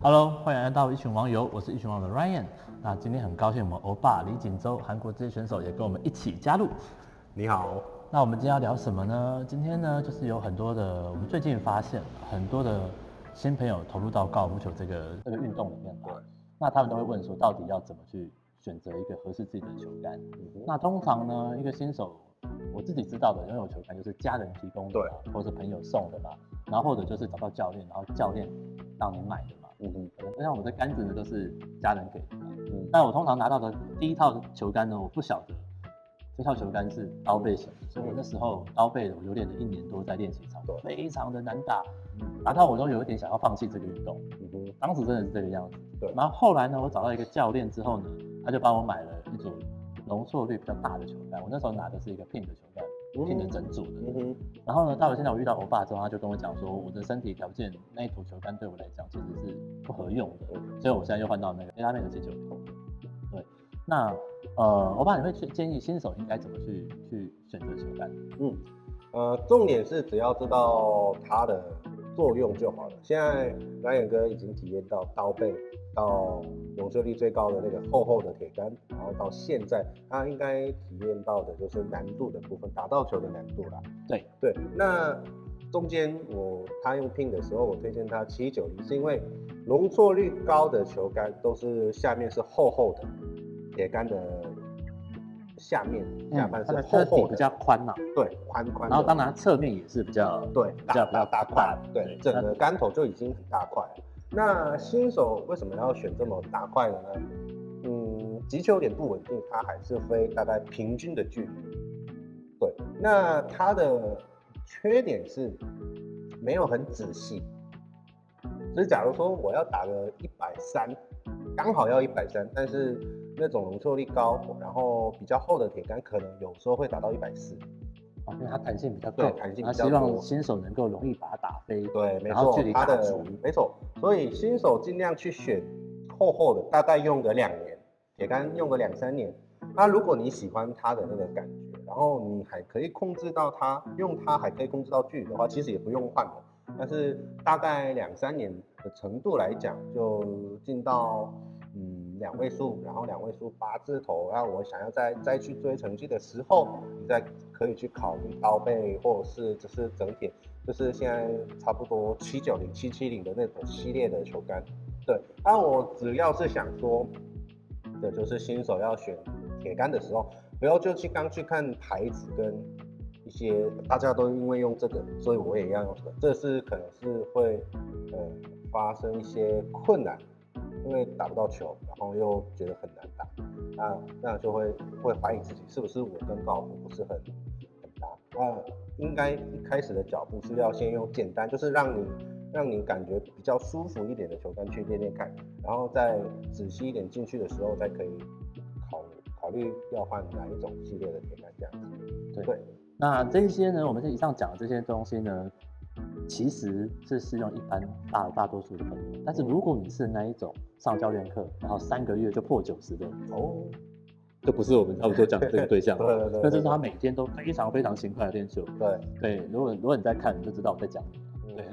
Hello，欢迎来到一群网友，我是一群网友的 Ryan。那今天很高兴我们欧巴李锦州韩国职业选手也跟我们一起加入。你好。那我们今天要聊什么呢？今天呢，就是有很多的，我们最近发现很多的新朋友投入到高尔夫球这个运动里面来。那他们都会问说，到底要怎么去选择一个合适自己的球杆？那通常呢，一个新手，我自己知道的拥有球杆就是家人提供的嘛，或者是朋友送的嘛，然后或者就是找到教练，然后教练让你买的嘛。像我的杆子呢都是家人给的嘛。但我通常拿到的第一套球杆呢，我不晓得这套球杆是刀背型的，所以我那时候刀背的我练了1年多在练习场，非常的难打，打到我都有一点想要放弃这个运动。当时真的是这个样子。然后后来呢，我找到一个教练之后呢，他就帮我买了一组容错率比较大的球杆。我那时候拿的是一个 Pin 的球杆，Pin 的整组的。然后呢，到了现在我遇到欧巴之后，他就跟我讲说，我的身体条件那一组球杆对我来讲其实是不合用的，所以我现在又换到那个 Airman 的790。对，那欧巴，你会建议新手应该怎么去选择球杆？重点是只要知道它的作用就好了。现在Ryan哥已经体验到刀背到容错率最高的那个厚厚的铁杆，然后到现在他应该体验到的就是难度的部分，打到球的难度啦。对，那中间他用 Pin 的时候，我推荐他790，是因为容错率高的球杆都是下面是厚厚的，铁杆的下半是厚厚的，比较宽嘛。对，宽宽。然后当然侧面也是比较大块，对，整个杆头就已经很大块了。那新手为什么要选这么大块的呢？击球点不稳定，它还是飞大概平均的距离。对，那它的缺点是没有很仔细。所以假如说我要打个130，刚好要130，但是那种容错率高，然后比较厚的铁杆，可能有时候会打到140。因为它弹性比较够，对，弹性比较多，希望新手能够容易把它打飞。对，没错，然后距离打足，没错。所以新手尽量去选厚厚的，大概用个2年，铁杆用个2、3年。那如果你喜欢它的那个感觉，然后你还可以控制到它，用它还可以控制到距离的话，其实也不用换了。但是大概2、3年的程度来讲，就进到2位数，然后2位数8字头，然后我想要再去追成绩的时候，你再可以去考虑刀背，或者是就是整体，就是现在差不多790、770的那种系列的球杆。对，那我只要是想说的就是新手要选铁杆的时候，不要就刚去看牌子跟一些大家都因为用这个，所以我也要用这个，这是可能是会发生一些困难。因为打不到球，然后又觉得很难打，那就会怀疑自己是不是我跟高尔夫不是很搭。那应该一开始的脚步是要先用简单，就是让你感觉比较舒服一点的球杆去练练看，然后再仔细一点进去的时候，再可以考虑要换哪一种系列的铁杆这样子。对，那这些呢，我们以上讲的这些东西呢，其实是适用一般大多数的朋友。但是如果你是那一种上教练课，然后3个月就破90的，就不是我们差不多讲的这个对象。对，那就是他每天都非常非常勤快的练球。对，如果你在看，你就知道我在讲你。对。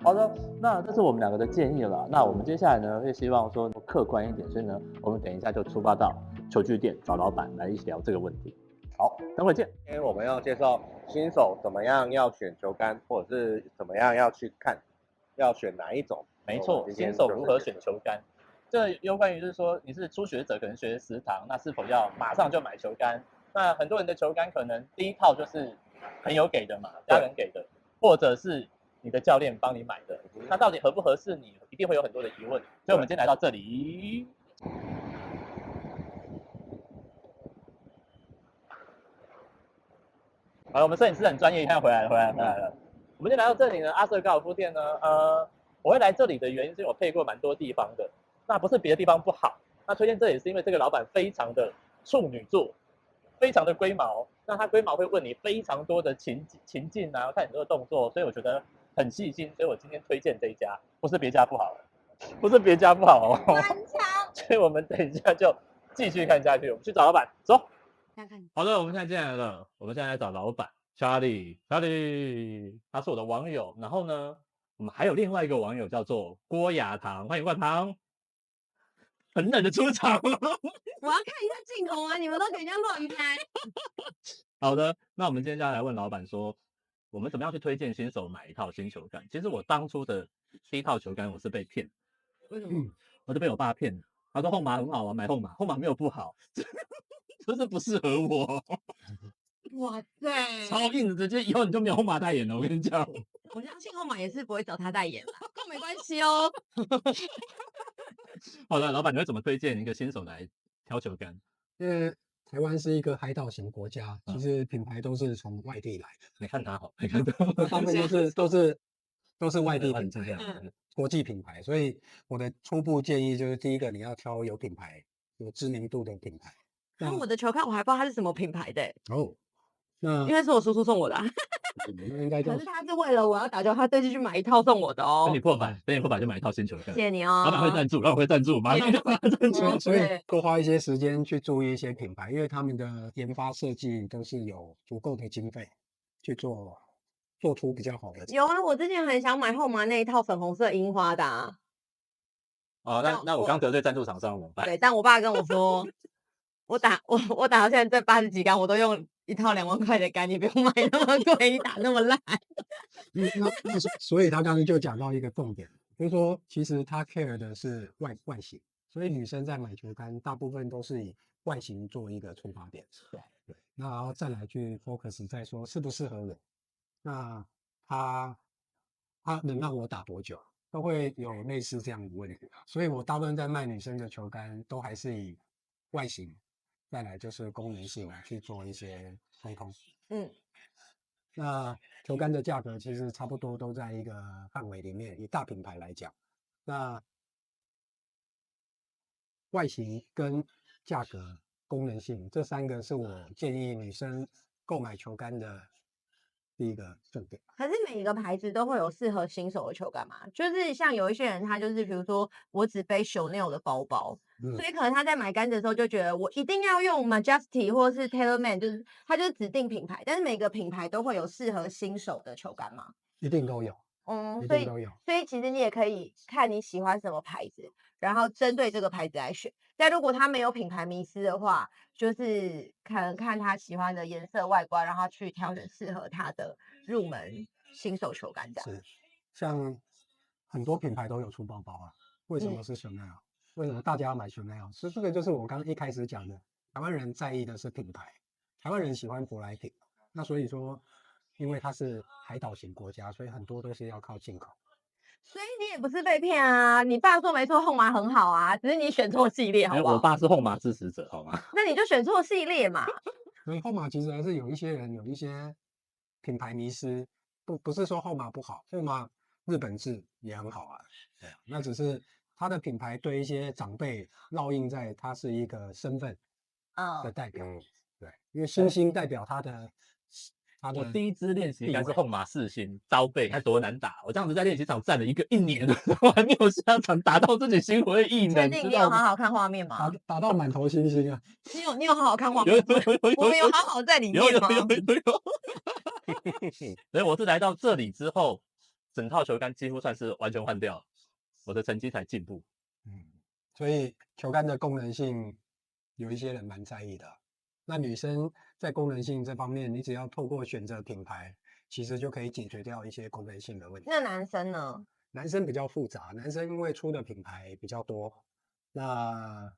好的，那这是我们2个的建议了。那我们接下来呢，会希望说客观一点，所以呢，我们等一下就出发到球具店找老板来一起聊这个问题。好，等会见。今天我们要介绍新手怎么样要选球杆，或者是怎么样要去看，要选哪一种。没错，新手如何选球杆，这有关于就是说你是初学者，可能学10堂，那是否要马上就买球杆？那很多人的球杆可能第一套就是朋友给的嘛，家人给的，或者是你的教练帮你买的，那到底合不合适你，一定会有很多的疑问。所以我们今天来到这里。好，我们摄影师很专业，你看回来了。我们今天来到这里呢，阿瑟高尔夫店呢，我会来这里的原因是因为我配过蛮多地方的，那不是别的地方不好，那推荐这里是因为这个老板非常的处女座，非常的龟毛，那他龟毛会问你非常多的情境啊，看很多的动作，所以我觉得很细心，所以我今天推荐这一家，不是别家不好，不是别家不好哦。所以我们等一下就继续看下去，我们去找老板，走。好的，我们现在进来了，我们现在来找老板 Charlie，他是我的网友，然后呢，我们还有另外一个网友叫做郭雅堂，欢迎郭雅堂，很冷的出场。我要看一下镜头啊！你们都可以这样乱拍。好的，那我们今天就要来问老板说，我们怎么样去推荐新手买一套新球杆？其实我当初的第一套球杆我是被骗，为什么？我就被我爸骗了。他说后马很好啊，买后马没有不好，就是不适合我。哇塞，超硬的，直接以后你就没有后马代言了。我跟你讲，我相信后马也是不会找他代言啦，都没关系哦。好的，老板，你会怎么推荐一个新手来挑球杆？因为台湾是一个海岛型国家，嗯其实品牌都是从外地来的，你看他好，你看他，大部分都是外地品牌，这样。国际品牌。所以我的初步建议就是，第一个你要挑有品牌、有知名度的品牌。然后我的球看我还不知道它是什么品牌的欸，哦，那因为是我叔叔送我的啊。那应该叫可是他是为了我要打球，他特地去买一套送我的哦等。你破百，等你破百就买一套新球杆。谢谢你哦。老板会赞助，老板会赞助，马上就马上赞助。所以对多花一些时间去注意一些品牌，因为他们的研发设计都是有足够的经费去做出比较好的。有啊，我之前很想买后麻那一套粉红色樱花的啊。哦，那我刚得罪赞助厂商怎么办？对，但我爸跟我说，我打到现在这80几杆，我都用一套2万块的杆，你不用买那么贵，你打那么烂。所以他刚刚就讲到一个重点，就是说其实他 care 的是外形，所以女生在买球杆大部分都是以外形做一个出发点。对，那然后再来去 focus 在说适不适合我，那他能让我打多久，都会有类似这样的问题。所以我大部分在卖女生的球杆都还是以外形，再来就是功能性去做一些沟通。嗯，那球杆的价格其实差不多都在一个范围里面，以大品牌来讲，那外形跟价格、功能性这3个是我建议女生购买球杆的第一个重点。可是每一个牌子都会有适合新手的球杆嘛？就是像有一些人，他就是比如说我只背 Chanel 的包包，所以可能他在买杆子的时候就觉得我一定要用 Majesty 或是 TaylorMade，就是他就是指定品牌，但是每个品牌都会有适合新手的球杆嘛？一定都有，一所以定都有。所以其实你也可以看你喜欢什么牌子，然后针对这个牌子来选。但如果他没有品牌迷思的话，就是可能看他喜欢的颜色、外观，然后去挑选适合他的入门新手球杆这样。是，像很多品牌都有出包包啊，为什么是 Chanel？为什么大家要买 Chanel？所以这个就是我刚一开始讲的，台湾人在意的是品牌，台湾人喜欢舶来品，那所以说，因为它是海岛型国家，所以很多都是要靠进口。所以你也不是被骗啊，你爸说没错，后麻很好啊，只是你选错系列，好不好？我爸是后马支持者，好吗？那你就选错系列嘛。所以后马其实还是有一些人有一些品牌迷失，不是说后马不好，后马日本制也很好啊，对啊，那只是它的品牌对一些长辈烙印在它是一个身份的代表，对，因为星星代表它的我第一支练习应该是后马4星招背，看多难打。我这样子在练习场站了一年了，我还没有下场打到自己心灰意冷。确定你有好好看画面吗？打到满头星星啊！你有好好看画面吗？我们有好好在里面吗？有。所以我是来到这里之后，整套球杆几乎算是完全换掉了，我的成绩才进步。所以球杆的功能性有一些人蛮在意的。那女生在功能性这方面，你只要透过选择品牌，其实就可以解决掉一些功能性的问题。那男生呢？男生比较复杂，男生因为出的品牌比较多，那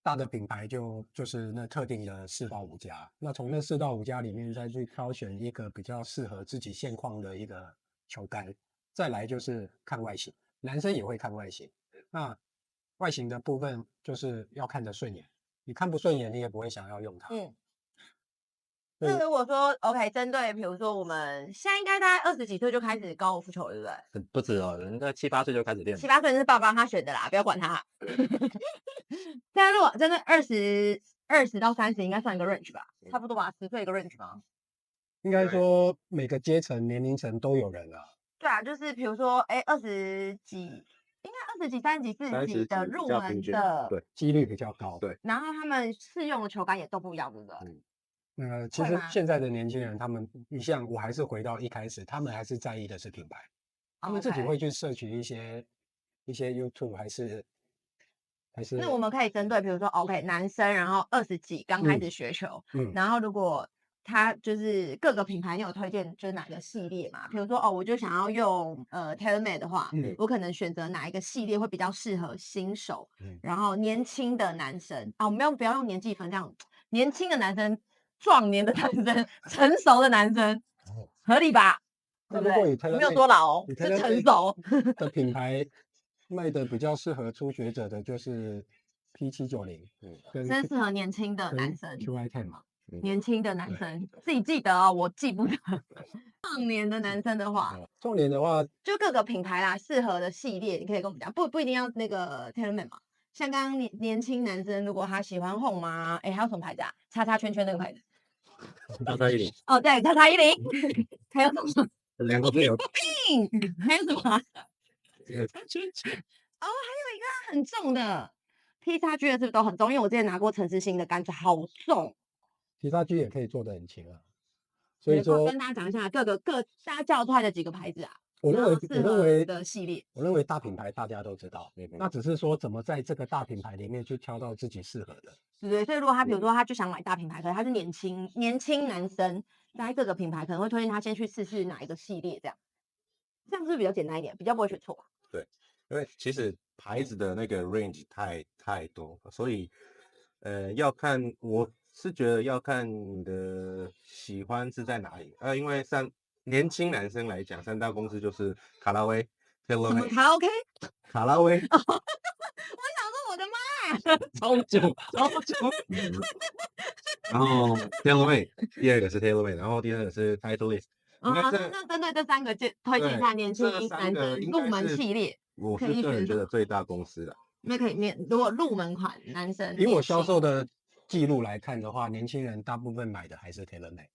大的品牌就是那特定的4到5家，那从那4到5家里面再去挑选一个比较适合自己现况的一个球杆，再来就是看外形，男生也会看外形。那外形的部分就是要看得顺眼，你看不顺眼，你也不会想要用它。那如果说 OK， 针对比如说我们现在应该大概20几岁就开始高尔夫球了，对不对？不止哦，人家7、8岁就开始练。7、8岁是爸爸他选的啦，不要管他。但如果真的20到30，应该算一个 range 吧，差不多吧，10岁一个 range 吗？应该说每个阶层、年龄层都有人啊。对啊，就是比如说，20几，应该20几、30几、40几的入门的，对，几率比较高。对，然后他们适用的球杆也都不一样，对不对？其实现在的年轻人，他们，你像我还是回到一开始，他们还是在意的是品牌。他们自己 OK 会去摄取一些YouTube 还是那我们可以针对，比如说 OK 男生，然后20几刚开始学球，然后如果他就是各个品牌，你有推荐就是哪个系列嘛？比如说我就想要用TaylorMade 的话，我可能选择哪一个系列会比较适合新手，然后年轻的男生我们不要用年纪分，这样年轻的男生、壮年的男生、成熟的男生，合理吧？对不如果以对？没有 TaylorMade 多老以是成 TaylorMade 熟。的品牌卖的比较适合初学者的就是 P790，跟真适合年轻的男跟生， QI10 嘛。年轻的男生自己记得哦，我记不得。壮年的男生的话，重点的话，就各个品牌啦，适合的系列，你可以跟我们讲，不一定要那个 TaylorMade 嘛。像刚刚年轻男生，如果他喜欢 Home 啊，还有什么牌子啊？叉叉圈圈那个牌子。XX10哦，对，叉叉10，还有什么？ 2个都有。还有什么啊？圈圈。哦，还有一个很重的 P 叉 G 的是不是都很重？因为我之前拿过陈思欣的杆子，好重。其他 G 也可以做得很轻啊。所以说跟大家讲一下大家叫出来的几个牌子啊，我认为的系列，我认为大品牌大家都知道，那只是说怎么在这个大品牌里面去挑到自己适合的。对不对？所以如果他比如说他就想买大品牌，可是他是年轻男生，在各个品牌可能会推荐他先去试试哪一个系列，这样是不是比较简单一点，比较不会选错吧？对，因为其实牌子的那个 range 太多，所以要看，我是觉得要看你的喜欢是在哪里。因为年轻男生来讲，三大公司就是卡拉威、什么 TaylorMade、卡拉 OK？卡拉威，我想说我的妈呀，超久。然后 TaylorMade，第二个是 TaylorMade，然后第三个是 Titleist。那针对这3个推荐一下年轻这男3个生入门系列，我可以是个人选什么？觉得最大公司的。那可以如果入门款男生，以我销售的记录来看的话，年轻人大部分买的还是 TaylorMade，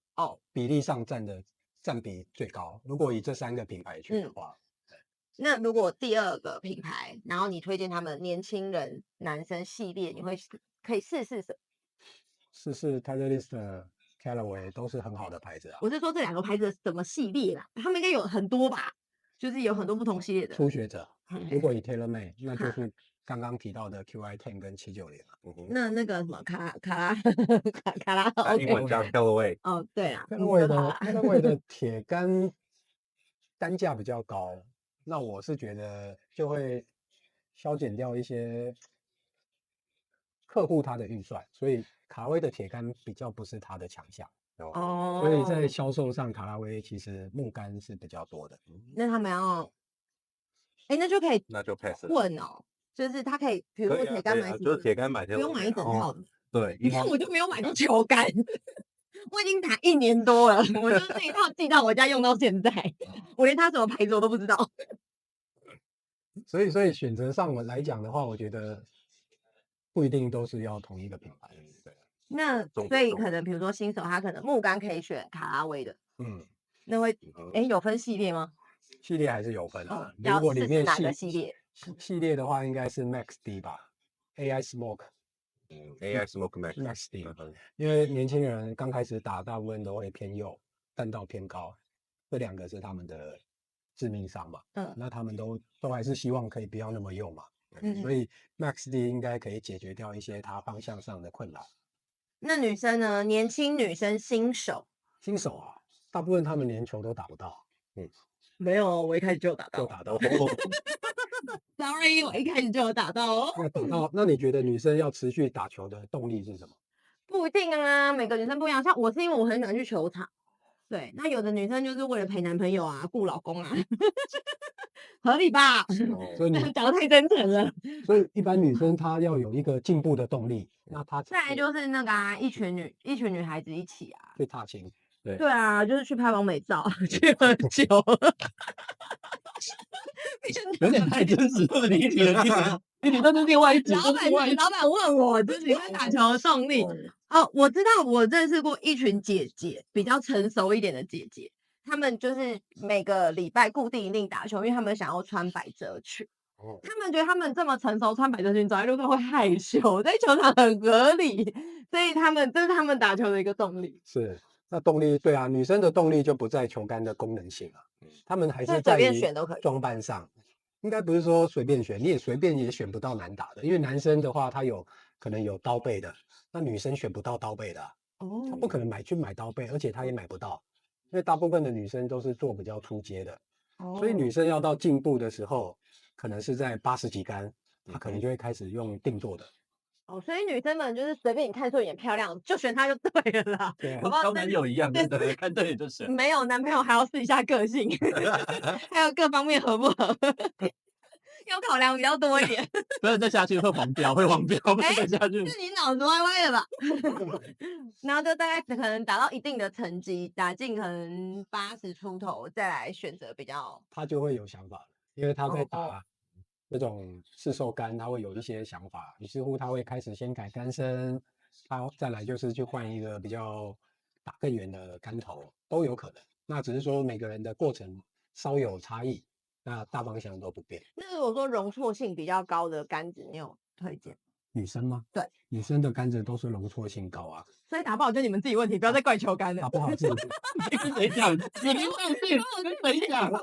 比例上占比最高。如果以这3个品牌去的话，那如果第2个品牌，然后你推荐他们年轻人男生系列，你可以试试什么？试试 Titleist、Callaway 都是很好的牌子啊。我是说这2个牌子的什么系列啦？他们应该有很多吧？就是有很多不同系列的。初学者，如果以 TaylorMade，那就是刚刚提到的 QI10 跟790了。那个什么卡拉英文叫 Callaway。对啊，Callaway 的铁杆单价比较高，那我是觉得就会削减掉一些客户他的预算，所以卡拉威的铁杆比较不是他的强项。所以在销售上，卡拉威其实木杆是比较多的。那他们要，那就可以，那就 pass 了。问就是他可以，比如说铁杆买，就是铁杆买，不用买一整套的。对，你看我就没有买过球杆，我已经打1年多了，我就这一套寄到我家用到现在，我连它什么牌子我都不知道。所以选择上我来讲的话，我觉得不一定都是要同一个品牌。那所以可能比如说新手他可能木杆可以选卡拉威的，那会有分系列吗？系列还是有分的。如果里面哪个系列的话，应该是 Max D 吧 ，AI Smoke。AI Smoke Max D，因为年轻人刚开始打，大部分都会偏右，弹道偏高，这2个是他们的致命伤嘛。那他们都还是希望可以不要那么右嘛。所以 Max D 应该可以解决掉一些他方向上的困扰。那女生呢？年轻女生新手啊，大部分他们连球都打不到。没有，我一开始就打到。Sorry， 我一开始就有打到哦。那你觉得女生要持续打球的动力是什么？不一定啊，每个女生不一样。像我是因为我很喜欢去球场，对。那有的女生就是为了陪男朋友啊、顾老公啊，合理吧？所以你讲得太真诚了。所以一般女生她要有一个进步的动力，那她再来就是那个一群女孩子一起啊，去踏青。对啊，就是去拍完美照，去喝酒。有点太真实了，你提的你都是另外一组。老板问我，就是你们打球的动力。我知道，我认识过一群姐姐，比较成熟一点的姐姐，她们就是每个礼拜固定一定打球，因为她们想要穿百褶裙。他们觉得他们这么成熟，穿百褶裙走在路上会害羞，在球场很合理，所以这是他们打球的一个动力。是。那动力对啊，女生的动力就不在球杆的功能性啊，她们还所以随便是在于选都可以。装扮上。应该不是说随便选，你也随便也选不到难打的，因为男生的话，他可能有刀背的，那女生选不到刀背的啊，她哦，不可能去买刀背，而且她也买不到，因为大部分的女生都是做比较初阶的，所以女哦，生要到进步的时候，可能是在80几杆，她可能嗯就会开始用定做的。哦，所以女生们就是随便你看顺眼漂亮就选她就对了啦，对啊好不好？交男友一样，对对，看对眼就选。没有男朋友还要试一下个性，还有各方面合不合，要考量比较多一点。不然再下去会黄标，会黄标，不然再下去。是你脑子歪歪的吧？然后就大概可能达到一定的成绩，打进可能80出头，再来选择比较他就会有想法了，因为他在哦打这种市售杆，他会有一些想法，于是乎他会开始先改杆身，他再来就是去换一个比较打更远的杆头，都有可能。那只是说每个人的过程稍有差异，那大方向都不变。那如果说容错性比较高的杆子，你有推荐？女生吗？对，女生的杆子都是容错性高啊，所以打不好就你们自己问题，不要再怪球杆了。打不好自己你跟谁讲？你没放弃，跟谁讲？跟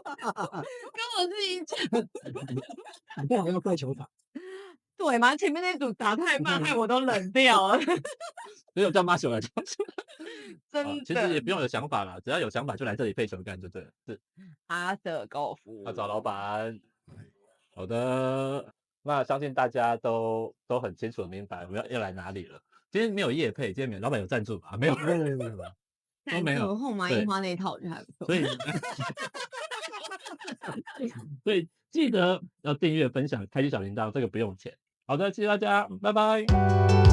我自己讲，打不好要怪球场。对吗？前面那组打太慢，害我都冷掉了，没有叫妈熊来教。真其实也的。不用有想法啦，只要有想法就来这里配球杆就对了。是，阿瑟高尔夫，要找老板。好的，那相信大家都很清楚明白我们要来哪里了。今天没有业配，今天没有老板有赞助吧？没有，没有没有没有，都没有。后麻对樱花那一套就还不错。所以所以记得要订阅、分享、开启小铃铛，这个不用钱。好的，谢谢大家，拜拜。